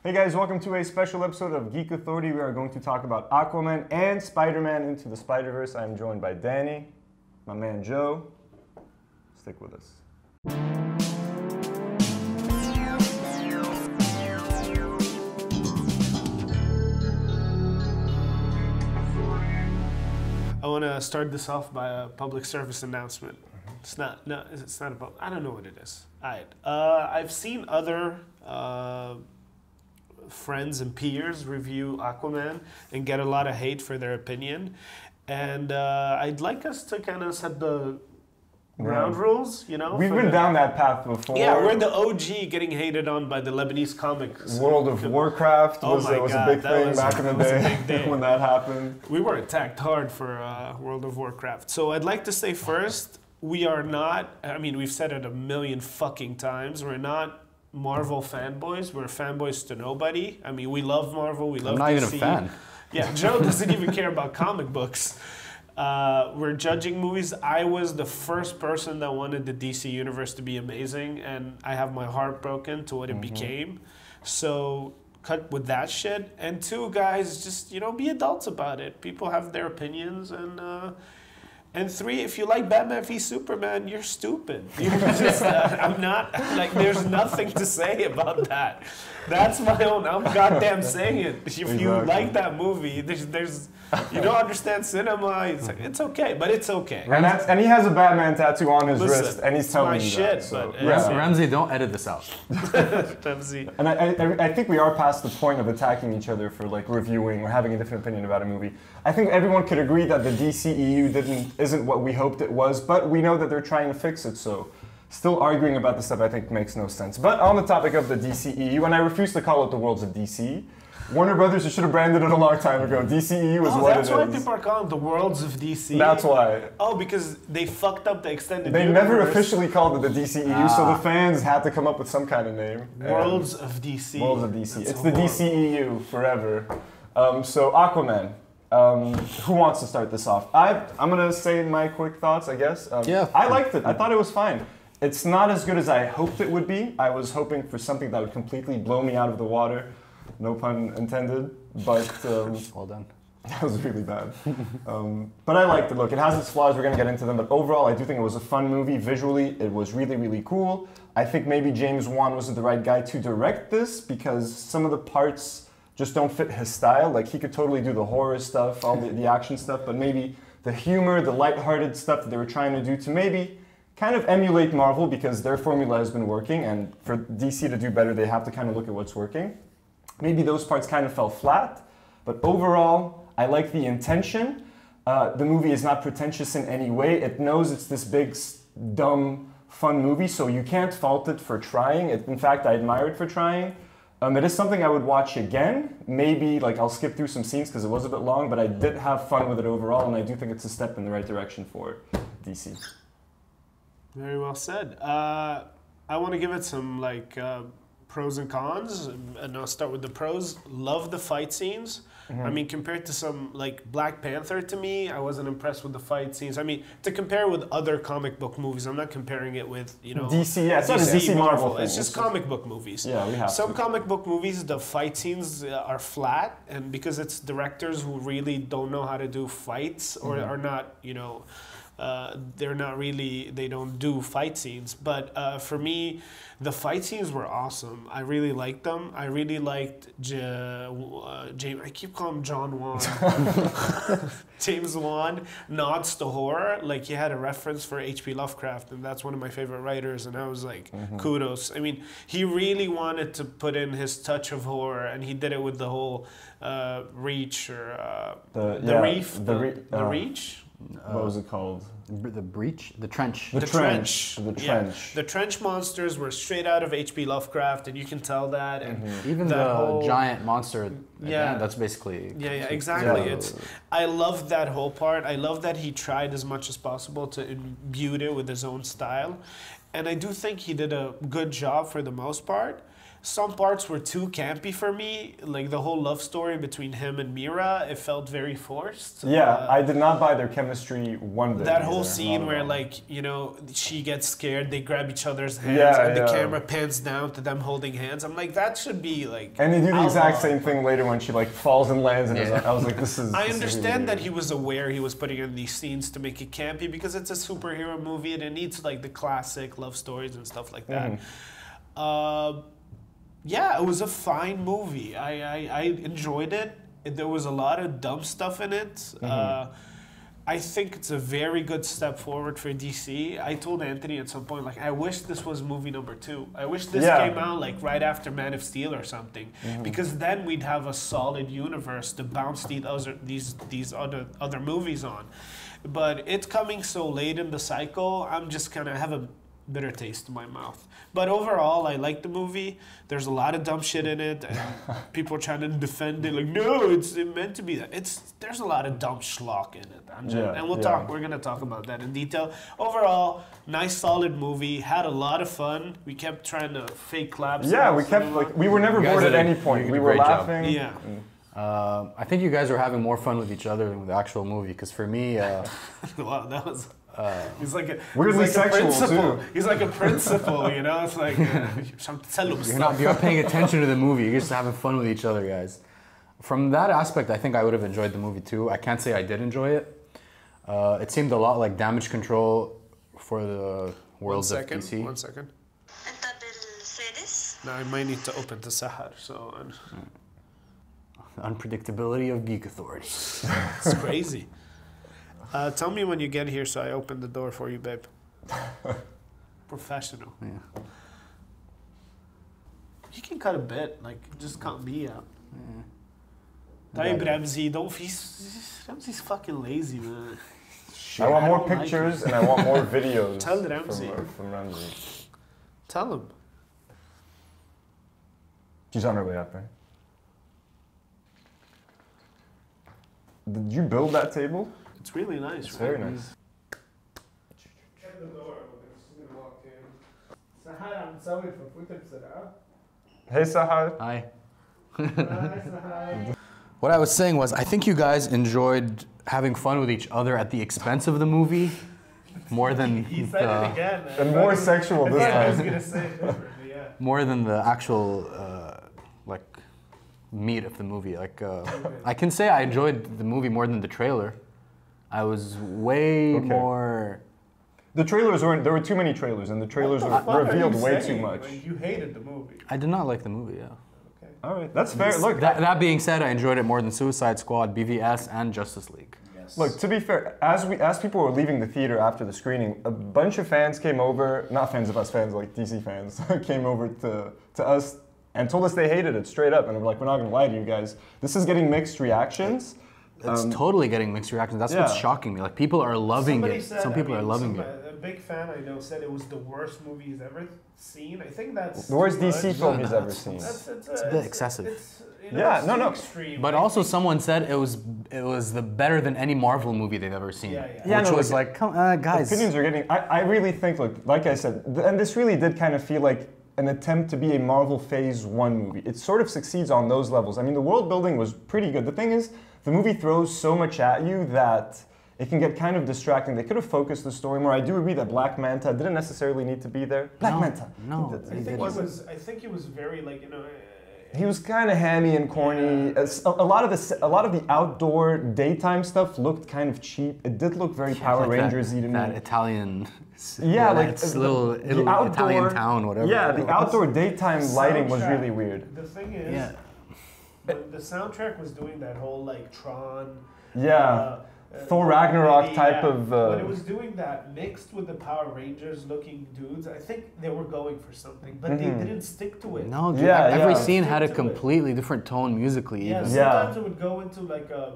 Hey guys, welcome to a special episode of Geek Authority. We are going to talk about Aquaman and Spider-Man into the Spiderverse. I'm joined by Danny, my man Joe. Stick with us. I want to start this off by a public service announcement. It's not about, I don't know what it is. I've seen other friends and peers review Aquaman and get a lot of hate for their opinion. And I'd like us to kind of set the ground rules, you know? We've been down that path before. Yeah, we're the OG getting hated on by the Lebanese comics. World of Warcraft was a big thing back in the day when that happened. We were attacked hard for World of Warcraft. So I'd like to say first, we are not, I mean, we've said it a million fucking times, we're not Marvel fanboys. We're fanboys to nobody. I mean, we love Marvel, we love DC. I'm not even a fan. Yeah, Joe doesn't even care about comic books. We're judging movies. I was the first person that wanted the DC universe to be amazing, and I have my heart broken to what it became. So cut with that shit. And two, guys, just, you know, be adults about it. People have their opinions, and three, if you like Batman v Superman, you're stupid. You're just, I'm not, like, there's nothing to say about that. That's my own, I'm goddamn saying it. If you like that movie, there's you don't understand cinema, it's okay, but it's okay. And he has a Batman tattoo on his wrist, and he's telling you that. So. Ramsey, don't edit this out. Ramsey. And I think we are past the point of attacking each other for like reviewing or having a different opinion about a movie. I think everyone could agree that the DCEU isn't what we hoped it was, but we know that they're trying to fix it, so still arguing about this stuff I think makes no sense. But on the topic of the DCEU, and I refuse to call it the Worlds of DC, Warner Brothers, you should have branded it a long time ago. DCEU is what it is. That's why people are calling it the Worlds of DC. That's why. Oh, because they fucked up the extended They universe. never officially called it the DCEU, so the fans had to come up with some kind of name. Worlds of DC. Worlds of DC. That's it's the DCEU forever. So Aquaman. Who wants to start this off? I'm gonna say my quick thoughts, I guess. I liked it. I thought it was fine. It's not as good as I hoped it would be. I was hoping for something that would completely blow me out of the water. No pun intended, but well done. That was really bad. But I liked it. Look, it has its flaws. We're gonna get into them, but overall, I do think it was a fun movie. Visually, it was really, really cool. I think maybe James Wan wasn't the right guy to direct this because some of the parts just don't fit his style. Like he could totally do the horror stuff, all the action stuff, but maybe the humor, the lighthearted stuff that they were trying to do to maybe kind of emulate Marvel because their formula has been working, and for DC to do better, they have to kind of look at what's working. Maybe those parts kind of fell flat, but overall, I like the intention. The movie is not pretentious in any way. It knows it's this big, dumb, fun movie, so you can't fault it for trying. In fact, I admire it for trying. It is something I would watch again. Maybe like I'll skip through some scenes because it was a bit long, but I did have fun with it overall, and I do think it's a step in the right direction for DC. Very well said. I want to give it some like pros and cons, and I'll start with the pros. Love the fight scenes. I mean, compared to some like Black Panther, to me, I wasn't impressed with the fight scenes. I mean, to compare with other comic book movies, I'm not comparing it with, you know, DC. Yeah, it's not a DC Marvel thing. It's just comic book movies. Yeah, we have some comic book movies, the fight scenes are flat, and because it's directors who really don't know how to do fights or are not, you know. They don't do fight scenes. But for me, the fight scenes were awesome. I really liked them. I really liked James, I keep calling him John Wan. James Wan nods to horror. Like he had a reference for H.P. Lovecraft, and that's one of my favorite writers, and I was like, kudos. I mean, he really wanted to put in his touch of horror, and he did it with the whole Reach or the Reach? What was it called? The Breach? The Trench. The Trench. Yeah. The Trench monsters were straight out of H.P. Lovecraft, and you can tell that. And even that whole giant monster, that's basically... Yeah, exactly. Yeah. I love that whole part. I love that he tried as much as possible to imbue it with his own style. And I do think he did a good job for the most part. some parts were too campy for me. Like the whole love story between him and Mira, it felt very forced. Yeah, I did not buy their chemistry one bit. That whole either. scene Not where, at all. like, you know, she gets scared, they grab each other's hands, Yeah, and the yeah. camera pans down to them holding hands. I'm like, that should be like. And they do the exact outlawed. same thing later when she like falls and lands, and I was like, this is. I this is understand really that he was aware he was putting in these scenes to make it campy because it's a superhero movie and it needs like the classic love stories and stuff like that. Yeah, it was a fine movie. I enjoyed it. There was a lot of dumb stuff in it. I think it's a very good step forward for DC. I told Anthony at some point, like, I wish this was movie number 2. I wish this came out like right after Man of Steel or something, because then we'd have a solid universe to bounce these other movies on. But it's coming so late in the cycle. I'm just kind of have a bitter taste in my mouth. But overall, I like the movie. There's a lot of dumb shit in it, and people are trying to defend it like, no, it's meant to be that. There's a lot of dumb schlock in it. And we're gonna talk about that in detail. Overall, nice, solid movie. Had a lot of fun. We kept trying to fake claps. Yeah, we kept like we were never You guys bored at did a- any point. you did We a were great job. laughing. Yeah. I think you guys were having more fun with each other than with the actual movie. Because for me, Wow, that was. He's like a Weirdly he's like a sexual, principal. too. He's like a principal, you know. It's like you're not paying attention to the movie. You're just having fun with each other, guys. From that aspect, I think I would have enjoyed the movie too. I can't say I did enjoy it. It seemed a lot like Damage Control for the worlds of DC. 1 second. أنت بالسادس؟ Now I might need to open the Sahar, so Unpredictability of Geek Authority. it's crazy. Tell me when you get here, so I open the door for you, babe. Professional. Yeah. You can cut a bit, like just cut me out. Taib Ramsey, Ramsey's fucking lazy, man. I want more don't like pictures and I want more videos. Tell Ramsey. From Ramsey. Tell him. She's on her way up, right? Did you build that table? It's really nice, It's right? very nice. Shut the door, she's gonna walk in. Sahar, I'm sorry for putting Hey, Sahar. Hi. Sahar. What I was saying was, I think you guys enjoyed having fun with each other at the expense of the movie more than He said it again. And more sexual this I was time. gonna say it differently, yeah. more than the actual like meat of the movie. Like I can say I enjoyed the movie more than the trailer. I was way more. The trailers weren't. There were too many trailers, and the trailers revealed way too much. Like, you hated the movie. I did not like the movie. Yeah. All right, that's fair. Look, That being said, I enjoyed it more than Suicide Squad, BVS, and Justice League. Yes. look. To be fair, as people were leaving the theater after the screening, a bunch of fans came over. Not fans of us, fans like DC fans, came over to us and told us they hated it straight up. And we're like, we're not gonna lie to you guys. This is getting mixed reactions. It's totally getting mixed reactions. That's what's shocking me. Like people are loving it. Some people are loving it. A big fan I know said it was the worst movie he's ever seen. I think that's The worst too DC much. film he's No, ever it's- seen. It's a bit excessive. Yeah, no, no. Extreme. But I also, think- someone said it was the better than any Marvel movie they've ever seen. Yeah, yeah. Yeah, Which no, was like- like, come, guys. Opinions are getting. I really think, like I said, and this really did kind of feel like an attempt to be a Marvel Phase 1 movie. It sort of succeeds on those levels. I mean, the world building was pretty good. The thing is, the movie throws so much at you that it can get kind of distracting. They could have focused the story more. I do agree that Black Manta didn't necessarily need to be there. Black Manta. No, He he did- didn't. I think it was very like, you know. He was kind of hammy and corny. A lot of the outdoor daytime stuff looked kind of cheap. It did look very Power Like Rangers-y to me. that Italian, Yeah, like that little Italian town, whatever. Yeah, the outdoor daytime lighting was soundtrack. really weird. The thing is, Yeah. the soundtrack was doing that whole like Tron. Yeah. Thor Ragnarok type of, When it was doing that mixed with the Power Rangers looking dudes, I think they were going for something, but they didn't stick to it. No, dude, Yeah, every yeah. scene had a Stick to it. completely different tone musically. Yeah, Even. Yeah. sometimes it would go into like a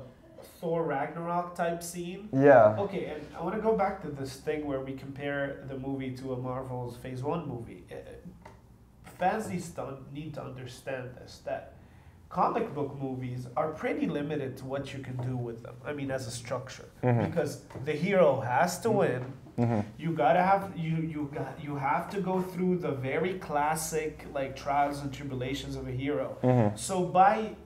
Thor Ragnarok type scene. Yeah. Okay, and I want to go back to this thing where we compare the movie to a Marvel's Phase 1 movie. Fans need to understand this, that comic book movies are pretty limited to what you can do with them. I mean, as a structure. Because the hero has to win, You gotta have you have to go through the very classic like trials and tribulations of a hero. So by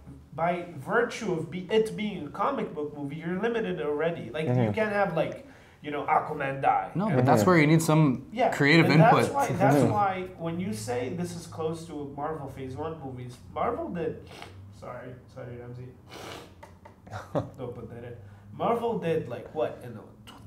virtue of it being a comic book movie, you're limited already. Like you can't have like Aquaman die. No, but that's where you need some creative and input. That's why when you say this is close to Marvel Phase 1 movies, Marvel did. Sorry, Ramsey. Don't put that in. Marvel did like what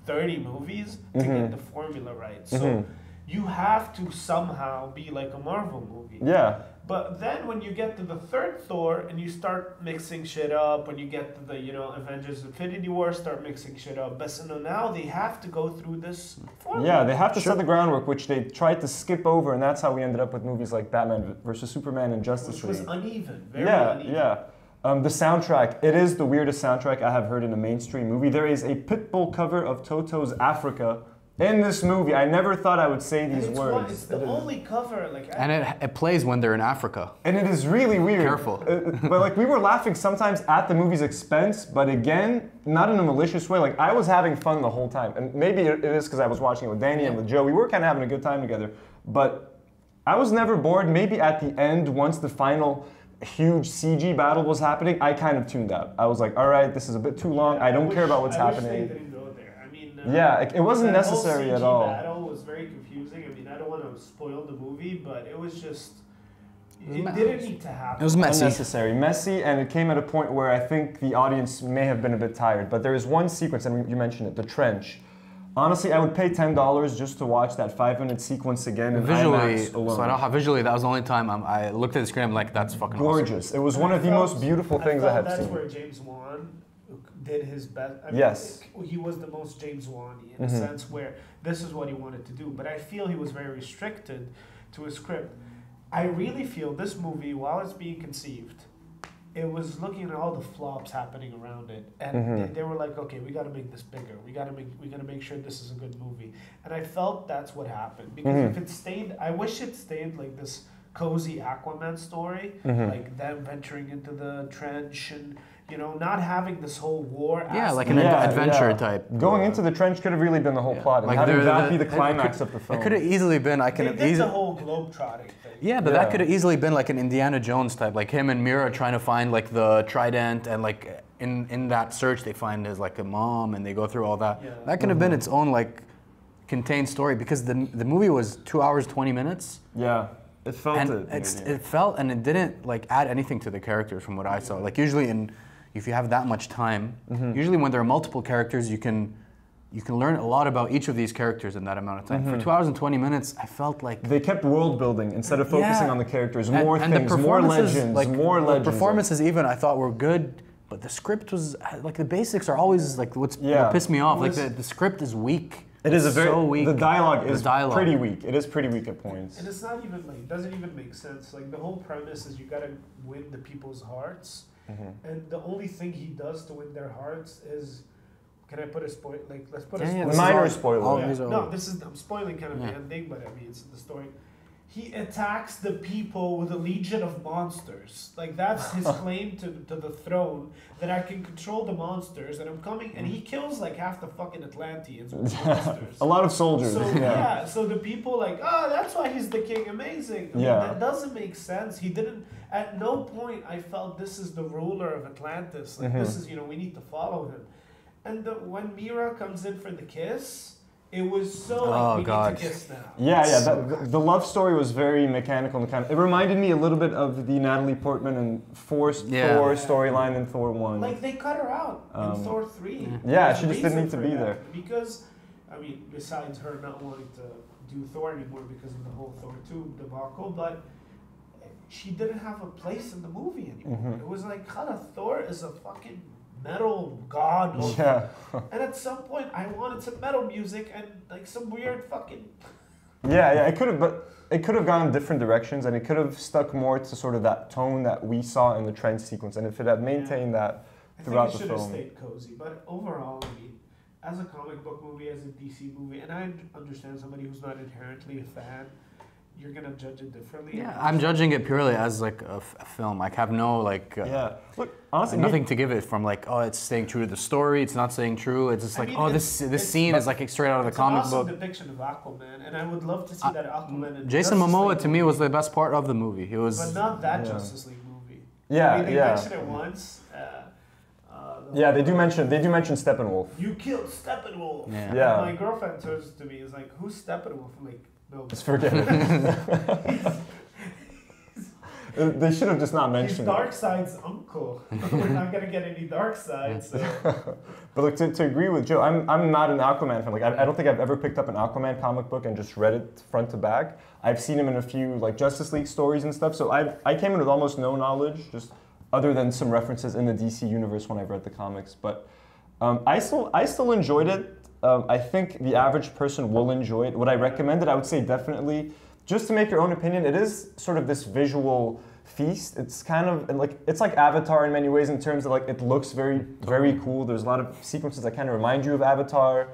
30 movies to get the formula right. So you have to somehow be like a Marvel movie. Yeah. But then when you get to the third Thor and you start mixing shit up, when you get to the Avengers Infinity War, start mixing shit up. But so now they have to go through this formula. Yeah, they have to set the groundwork, which they tried to skip over, and that's how we ended up with movies like Batman versus Superman and Justice League. Which was uneven, very uneven. Yeah. The soundtrack, it is the weirdest soundtrack I have heard in a mainstream movie. There is a Pitbull cover of Toto's Africa in this movie. I never thought I would say these words. It's the only cover, and it plays when they're in Africa. And it is really weird. Careful. But like we were laughing sometimes at the movie's expense, but again, not in a malicious way. Like I was having fun the whole time. And maybe it is because I was watching it with Danny and with Joe. We were kind of having a good time together. But I was never bored. Maybe at the end, once the final huge CG battle was happening, I kind of tuned out. I was like, all right, this is a bit too long. I don't care about what's happening. It wasn't necessary at all. The battle was very confusing. I mean, I don't want to spoil the movie, but it was just... It didn't need to happen. It was messy. Unnecessary. Messy, and it came at a point where I think the audience may have been a bit tired. But there is one sequence, and you mentioned it, the trench. Honestly, I would pay $10 just to watch that 5-minute sequence again in IMAX alone. So I know how visually, that was the only time I looked at the screen, I'm like, that's fucking gorgeous. Awesome. It was one of the most beautiful things I have seen. That's where James Wan did his best. I mean, yes. He was the most James Wan-y in a sense where this is what he wanted to do. But I feel he was very restricted to his script. I really feel this movie, while it's being conceived, it was looking at all the flops happening around it, and they were like, okay, we got to make this bigger. We got to make sure this is a good movie. And I felt that's what happened, because if it stayed, I wish it stayed like this cozy Aquaman story, like them venturing into the trench and not having this whole war. Yeah, like an adventure type. Going into the trench could have really been the whole plot, and like having that be the climax of the film. It could have easily been. They did the whole globe-trotting thing. Yeah, but that could have easily been like an Indiana Jones type, like him and Mira trying to find like the trident, and like in that search they find his like a mom, and they go through all that. Yeah. That could have been its own like contained story, because the movie was 2 hours 20 minutes. Yeah, it felt it felt, and it didn't like add anything to the characters from what I saw. Like usually if you have that much time, usually when there are multiple characters, you can learn a lot about each of these characters in that amount of time. For 2 hours and 20 minutes, I felt like they kept world building instead of focusing on the characters. More things, more legends, more legends. The performances even I thought were good, but the script was like the basics are always like what pissed me off. Like the script is weak. It is so weak. The dialogue is pretty weak. It is pretty weak at points. And it's not even like, it doesn't even make sense. Like the whole premise is you gotta win the people's hearts, and the only thing he does to win their hearts is, can I put a spoil? Like let's put a spoiler. Minor spoiler. No, I'm spoiling kind of the ending, but I mean it's the story. He attacks the people with a legion of monsters. Like that's his claim to the throne, that I can control the monsters, and I'm coming, and he kills like half the fucking Atlanteans with monsters. A lot of soldiers. So so the people like, oh, that's why he's the king, amazing. I mean, that doesn't make sense. He didn't. At no point I felt this is the ruler of Atlantis. Like this is we need to follow him. And when Mira comes in for the kiss, it was so like, we need to kiss now. The love story was very mechanical and kind of. It reminded me a little bit of the Natalie Portman and Thor storyline in Thor 1. Like they cut her out in Thor 3. Yeah, she just didn't need to be there. Because, I mean, besides her not wanting to do Thor anymore because of the whole Thor 2 debacle, but she didn't have a place in the movie anymore. It was like, Thor is a fucking metal god. And at some point I wanted some metal music and like some weird fucking it could have gone in different directions, and it could have stuck more to sort of that tone that we saw in the trench sequence, and if it had maintained that throughout the film. I think it should have stayed cozy, but overall, I mean, as a comic book movie, as a DC movie, and I understand somebody who's not inherently a fan, you're gonna judge it differently. Yeah, I'm judging it purely as like a film. I have no like. Yeah. Look, honestly, nothing to give it from like, oh, it's staying true to the story. It's not staying true. It's just like, mean, oh, it's- this scene is like straight out of the It's comic an awesome book. depiction of Aquaman, and I would love to see that Aquaman. In Jason Justice Momoa League to me movie, was the best part of the movie. He was. but not that Yeah. Justice League movie. Yeah, I mean, they yeah. mention it once. Yeah, they do mention Steppenwolf. You killed Steppenwolf. Yeah. Yeah. And my girlfriend turns to me is like, "Who's Steppenwolf?" I'm like, "No, Just forget it. They should have just not he's mentioned it. Darkseid's uncle. We're not gonna get any Darkseid." So. But look, to agree with Joe, I'm not an Aquaman fan. Like, I don't think I've ever picked up an Aquaman comic book and just read it front to back. I've seen him in a few like Justice League stories and stuff. So I came in with almost no knowledge, just other than some references in the DC universe when I've read the comics. But I still enjoyed it. I think the average person will enjoy it. Would I recommend it? I would say definitely. Just to make your own opinion, it is sort of this visual feast. It's kind of like it's like Avatar in many ways in terms of like it looks very cool. There's a lot of sequences that kind of remind you of Avatar.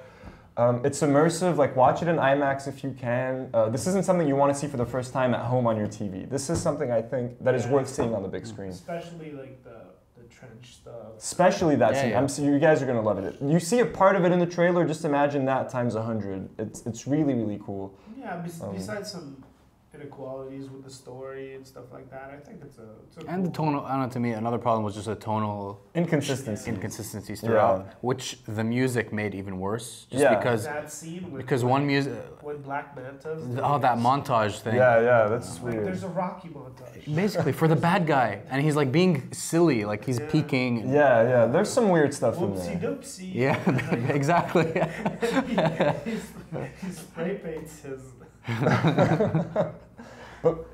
It's immersive. Like watch it in IMAX if you can. This isn't something you want to see for the first time at home on your TV. This is something I think that is worth seeing on the big screen. Especially like the trench stuff. Especially that scene. Yeah. You guys are gonna love it. You see a part of it in the trailer. Just imagine that times 100. It's really cool. Yeah, besides some inequalities with the story and stuff like that, I think it's a And the cool- tonal, I don't know, to me, another problem was just the tonal Inconsistencies throughout, which the music made even worse. Just Yeah. because that scene with one music, when Black Manta's that montage thing. Yeah, that's like weird. there's a Rocky montage. Basically, for the bad guy, and he's like being silly, like he's Yeah. peeking. And, Yeah, there's some weird stuff in Whoopsie there. doopsie. yeah, exactly. he spray paints his. But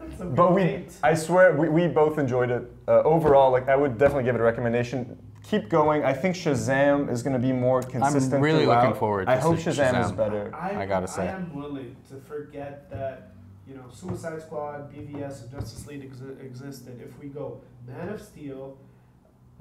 I swear, we both enjoyed it. Overall, like I would definitely give it a recommendation. Keep going. I think Shazam is going to be more consistent. I'm really throughout. looking forward to I hope Shazam is Shazam. better. I gotta say. I am willing to forget that, Suicide Squad, BVS, and Justice League existed. If we go Man of Steel,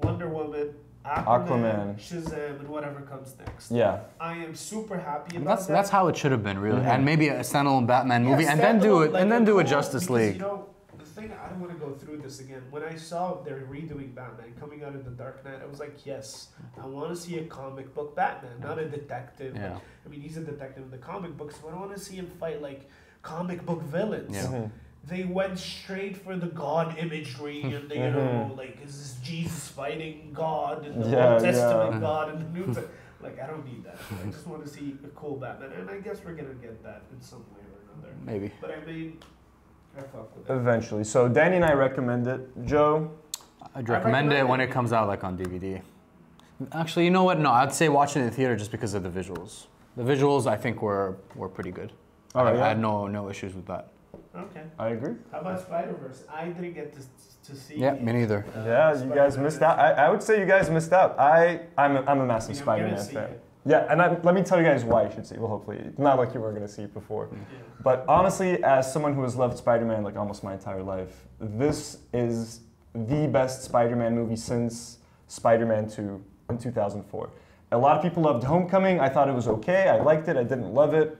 Wonder Woman, Aquaman, Shazam, and whatever comes next. Yeah. I am super happy about that. That's how it should have been, really. Mm-hmm. And maybe a standalone Batman Yeah, movie, and then do standalone, it, like and then do a cool- Justice because, League. The thing, I don't want to go through this again. When I saw they're redoing Batman coming out of the Dark Knight, I was like, yes, I want to see a comic book Batman, not a detective. Yeah. I mean, he's a detective in the comic books, but I want to see him fight like comic book villains. Yeah. Mhm. They went straight for the God imagery and the, like, is this Jesus fighting God in the Yeah, Old Testament, yeah. God in the New Testament? Like, I don't need that. I just want to see a cool Batman, and I guess we're gonna get that in some way or another. Maybe. But I mean, I fuck with it. Eventually. So Danny and I recommend it. Joe? I'd recommend it when it comes out, like on DVD. Actually, you know what? No, I'd say watch it in the theater just because of the visuals. The visuals, I think, were pretty good. All right, I yeah. had no issues with that. Okay. I agree. How about Spiderverse? I didn't get to see. Yeah, me neither. Yeah, you guys missed out. I would say you guys missed out. I'm a massive I'm gonna Spider-Man see fan. it. Yeah, and let me tell you guys why you should see it. Well, hopefully. Not like you were going to see it before. Yeah. But honestly, as someone who has loved Spider-Man like almost my entire life, this is the best Spider-Man movie since Spider-Man 2 in 2004. A lot of people loved Homecoming. I thought it was okay. I liked it. I didn't love it.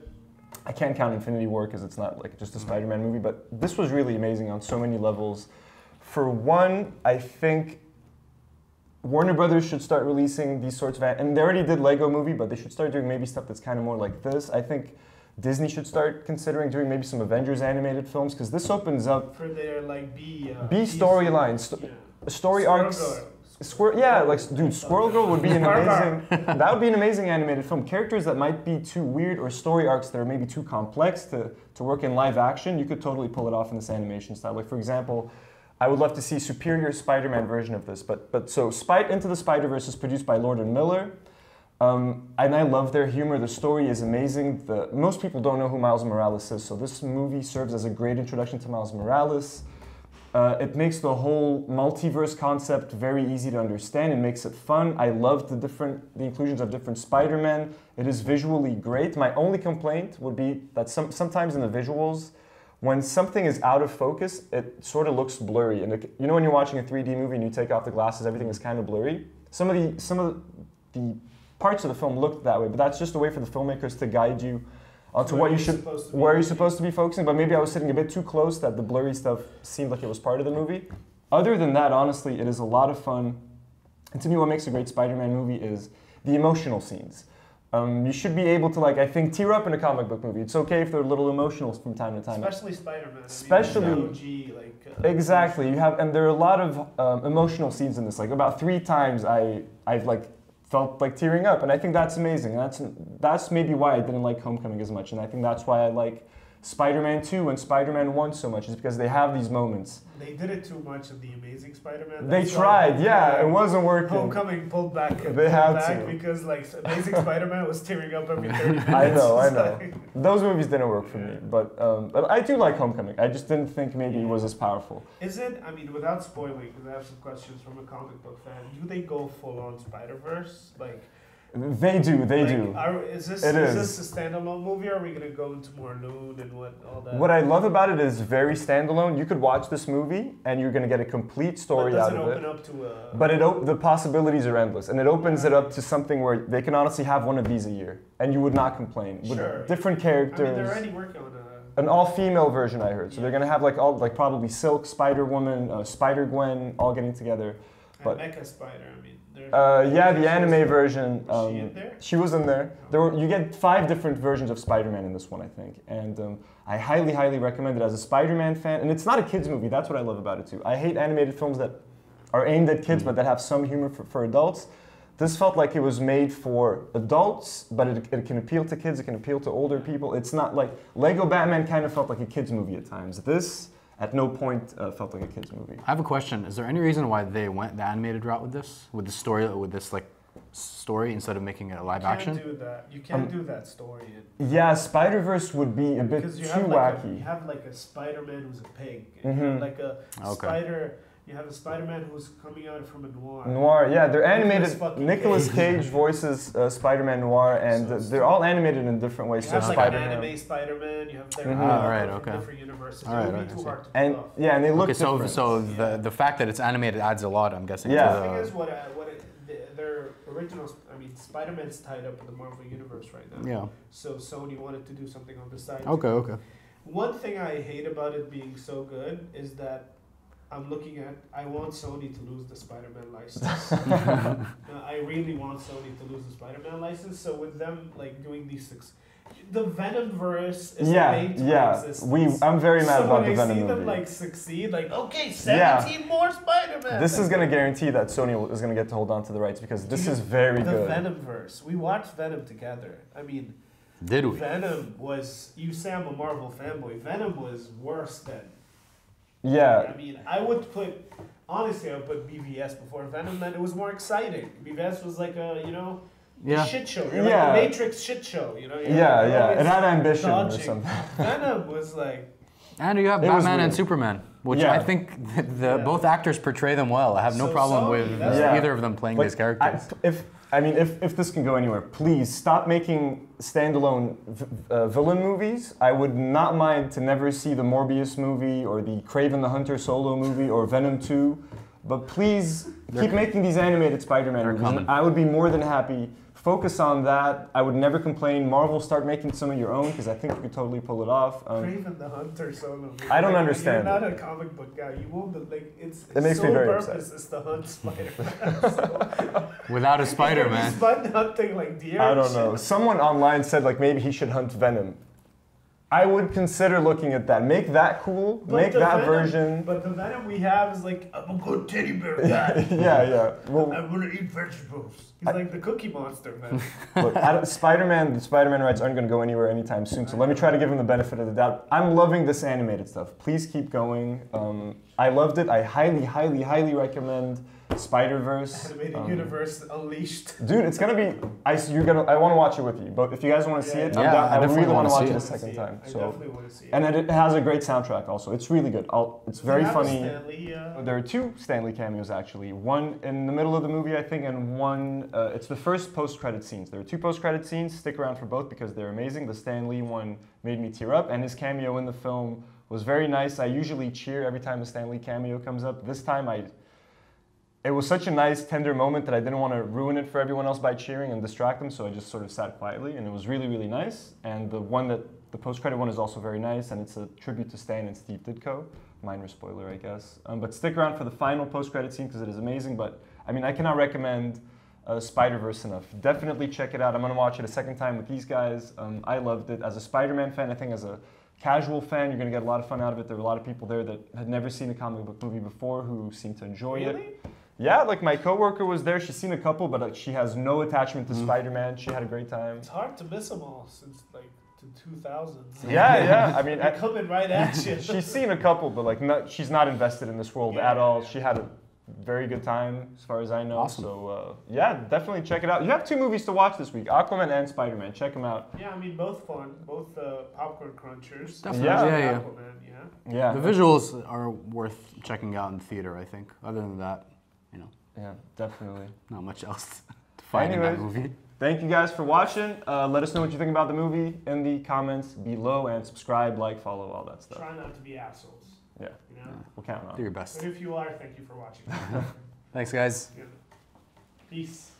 I can't count Infinity War because it's not like just a Spider-Man movie, but this was really amazing on so many levels. For one, I think Warner Brothers should start releasing these sorts of, and they already did Lego Movie, but they should start doing maybe stuff that's kind of more like this. I think Disney should start considering doing maybe some Avengers animated films because this opens up For their like B storylines, yeah. story arcs. Squirrel Girl would be an amazing. That would be an amazing animated film. Characters that might be too weird or story arcs that are maybe too complex to work in live action, you could totally pull it off in this animation style. Like for example, I would love to see superior Spider-Man version of this. But Into the Spider-Verse is produced by Lord and Miller, and I love their humor. The story is amazing. Most people don't know who Miles Morales is, so this movie serves as a great introduction to Miles Morales. It makes the whole multiverse concept very easy to understand. It makes it fun. I love the inclusions of different Spider-Men. It is visually great. My only complaint would be that sometimes in the visuals, when something is out of focus, it sort of looks blurry. And when you're watching a 3D movie and you take off the glasses, everything is kind of blurry. Some of the parts of the film looked that way, but that's just a way for the filmmakers to guide you onto what you should, where you're supposed to be focusing. But maybe I was sitting a bit too close that the blurry stuff seemed like it was part of the movie. Other than that, honestly, it is a lot of fun. And to me, what makes a great Spider-Man movie is the emotional scenes. You should be able to, like, I think, tear up in a comic book movie. It's okay if they're a little emotional from time to time. Especially Spider-Man. Especially, OG, like, exactly. You have, and there are a lot of emotional scenes in this. Like about 3 times, I've like felt like tearing up, and I think that's amazing. That's maybe why I didn't like Homecoming as much, and I think that's why I like Spider-Man 2 and Spider-Man 1 so much, is because they have these moments. They did it too much of the Amazing Spider-Man. They tried, yeah, it wasn't working. Homecoming pulled back. They had to. Because like Amazing Spider-Man was tearing up every 30 minutes. I know. Those movies didn't work for me, but I do like Homecoming. I just didn't think maybe it was as powerful. Is it, I mean, without spoiling, because I have some questions from a comic book fan, do they go full on Spider-Verse? Like, They do. Is this a standalone movie, or are we going to go into more Loon and all that? What I love about it is very standalone. You could watch this movie and you're going to get a complete story out of it. But does it open up to a... But the possibilities are endless, and it opens it up to something where they can honestly have one of these a year, and you would not complain. With different characters. I mean, they're already working on an all-female version, I heard. So they're going to have like probably Silk, Spider-Woman, Spider-Gwen all getting together. But Mecha Spider, I mean. Yeah, the anime version. Was she in there? She was in there. You get 5 different versions of Spider-Man in this one, I think. And I highly, highly recommend it as a Spider-Man fan. And it's not a kid's movie. That's what I love about it, too. I hate animated films that are aimed at kids, but that have some humor for adults. This felt like it was made for adults, but it can appeal to kids. It can appeal to older people. It's not like... Lego Batman kind of felt like a kid's movie at times. This... At no point felt like a kid's movie. I have a question. Is there any reason why they went the animated route with this? With this story instead of making it a live action? You can't do that. You can't do that story. Yeah, Spider-Verse would be a bit too wacky. You have like a Spider-Man who's a pig. And you have like a spider... You have a Spider-Man who's coming out from a noir. Noir, yeah, they're animated. Nicolas Cage voices Spider-Man Noir, and they're all animated in different ways. You have like an anime Spider-Man. You have different universes. All right, it would be too hard to pull and off. Yeah, and they look different. So the fact that it's animated adds a lot, I'm guessing. Yeah. The thing is, their original, I mean, Spider-Man's tied up with the Marvel Universe right now. Yeah. So Sony wanted to do something on the side. Okay. One thing I hate about it being so good is that I want Sony to lose the Spider-Man license. I really want Sony to lose the Spider-Man license. So with them like doing these the Venomverse is made to exist. I'm very mad about the Venom movie. So when I see them like succeed, like, okay, 17 more Spider-Man. This is going to guarantee that Sony is going to get to hold on to the rights, because this is very good. The Venomverse. We watched Venom together. I mean, did we? Venom was, you say I'm a Marvel fanboy, Venom was worse than... Yeah. I mean, I would put BVS before Venom, and it was more exciting. BVS was like a, shit show. You're like a Matrix shit show, It had ambition or something. Venom was like... And you have Batman and Superman, which I think both actors portray them well. I have no problem with either of them playing these characters. If this can go anywhere, please stop making standalone villain movies. I would not mind to never see the Morbius movie or the Kraven the Hunter solo movie or Venom 2, but please keep making these animated Spider-Man movies. And I would be more than happy. Focus on that. I would never complain. Marvel, start making some of your own, because I think you could totally pull it off. Kraven the Hunter solo movie. I don't understand. You're not a comic book guy. You won't, it makes me very upset. Is to hunt Spider-Man. Without a Spider-Man. He's hunting like deer. I don't know. Someone online said like maybe he should hunt Venom. I would consider looking at that. Make that cool. Make that version. But the Venom we have is like, I'm a good teddy bear guy. Yeah. Well, I'm gonna eat vegetables. He's like the Cookie Monster, man. Look, the Spider-Man rights aren't going to go anywhere anytime soon, so let me try to give him the benefit of the doubt. I'm loving this animated stuff. Please keep going. I loved it. I highly, highly, highly recommend Spiderverse. Animated Universe Unleashed. Dude, it's gonna be. I want to watch it with you, but if you guys want to see it, I really want to watch it a second time. I definitely want to see it. And it has a great soundtrack also. It's really good. It's very funny. Stanley, There are 2 Stanley cameos actually. One in the middle of the movie, I think, and one. It's the first post-credit scenes. There are 2 post-credit scenes. Stick around for both because they're amazing. The Stan Lee one made me tear up, and his cameo in the film was very nice. I usually cheer every time a Stan Lee cameo comes up. This time it was such a nice, tender moment that I didn't want to ruin it for everyone else by cheering and distract them, so I just sort of sat quietly, and it was really, really nice. And the post-credit one is also very nice, and it's a tribute to Stan and Steve Ditko. Minor spoiler, I guess. But stick around for the final post-credit scene because it is amazing. But I mean, I cannot recommend Spiderverse enough. Definitely check it out. I'm gonna watch it a second time with these guys. I loved it. As a Spider-Man fan, I think as a casual fan, you're gonna get a lot of fun out of it. There were a lot of people there that had never seen a comic book movie before who seemed to enjoy it. Yeah, like my coworker was there. She's seen a couple, but she has no attachment to Spider-Man. She had a great time. It's hard to miss them all since like the 2000s. Yeah. I mean, they're coming right at you. She's seen a couple, but like she's not invested in this world at all. She had a very good time, as far as I know. Awesome. So yeah, definitely check it out. You have 2 movies to watch this week: Aquaman and Spider-Man. Check them out. Yeah, I mean both fun, both popcorn crunchers. Definitely. Yeah. Aquaman, Yeah. The visuals are worth checking out in theater, I think. Other than that, you know, Yeah, definitely. not much else to find in that movie. Thank you guys for watching. Let us know what you think about the movie in the comments below, and subscribe, like, follow, all that stuff. Try not to be assholes. Yeah. You know? We'll count on Do it. your best. But if you are, thank you for watching. Thanks, guys. Peace.